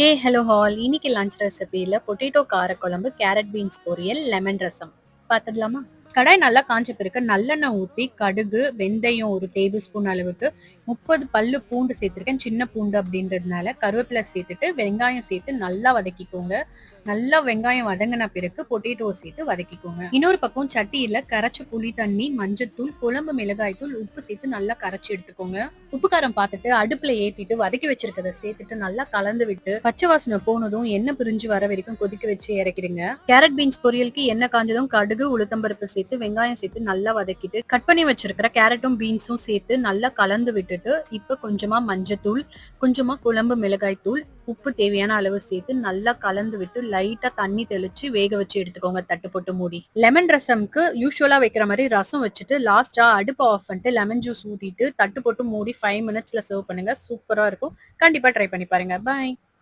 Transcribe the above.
Hey hello hall இன்னைக்கு lunch ரெசிபியில் potato காரக்குழம்பு carrot beans பொரியல் lemon ரசம் பார்த்துடலாமா. கடாய் நல்லா காஞ்ச பிறகு நல்லெண்ணெய் ஊற்றி கடுகு வெந்தயம் ஒரு டேபிள் ஸ்பூன் அளவுக்கு 30 பல்லு பூண்டு சேர்த்துருக்கேன், சின்ன பூண்டு அப்படின்றதுனால. கருவேப்பிலை சேர்த்துட்டு வெங்காயம் சேர்த்து நல்லா வதக்கிக்கோங்க. நல்லா வெங்காயம் வதங்கின பிறகு பொட்டேட்டோ சேர்த்து வதக்கிக்கோங்க. இன்னொரு பக்கம் சட்டியில கரைச்ச புளி தண்ணி, மஞ்சத்தூள், குழம்பு மிளகாய் தூள், உப்பு சேர்த்து நல்லா கரைச்சி எடுத்துக்கோங்க. உப்பு காரம் பார்த்துட்டு அடுப்புல ஏத்திட்டு வதக்கி வச்சிருக்கதை சேர்த்துட்டு நல்லா கலந்து விட்டு பச்சை வாசனை போனதும் எண்ணெய் பிரிஞ்சு வர வரைக்கும் கொதிக்க வச்சு இறக்கிடுங்க. கேரட் பீன்ஸ் பொரியலுக்கு எண்ணெய் காஞ்சதும் கடுகு உளுத்தம்பருப்பு சேர்த்து வெங்காயம் சேர்த்து நல்லா வதக்கிட்டு கட் பண்ணி வச்சிருக்கிற கேரட்டும் பீன்ஸும் சேர்த்து நல்லா கலந்து விட்டுட்டு இப்ப கொஞ்சமா மஞ்சத்தூள், கொஞ்சமா குழம்பு மிளகாய் தூள், உப்பு தேவையான அளவு சேர்த்து நல்லா கலந்து விட்டு லைட்டா தண்ணி தெளிச்சு வேக வச்சு எடுத்துக்கோங்க. தட்டு போட்டு மூடி. லெமன் ரசம்க்கு யூஸ்வலா வைக்கிற மாதிரி ரசம் வச்சுட்டு லாஸ்டா அடுப்பு ஆஃப் பண்ணிட்டு லெமன் ஜூஸ் ஊத்திட்டு தட்டு போட்டு மூடி 5 மினிட்ஸ்ல சர்வ் பண்ணுங்க. சூப்பரா இருக்கும். கண்டிப்பா ட்ரை பண்ணி பாருங்க. பாய்.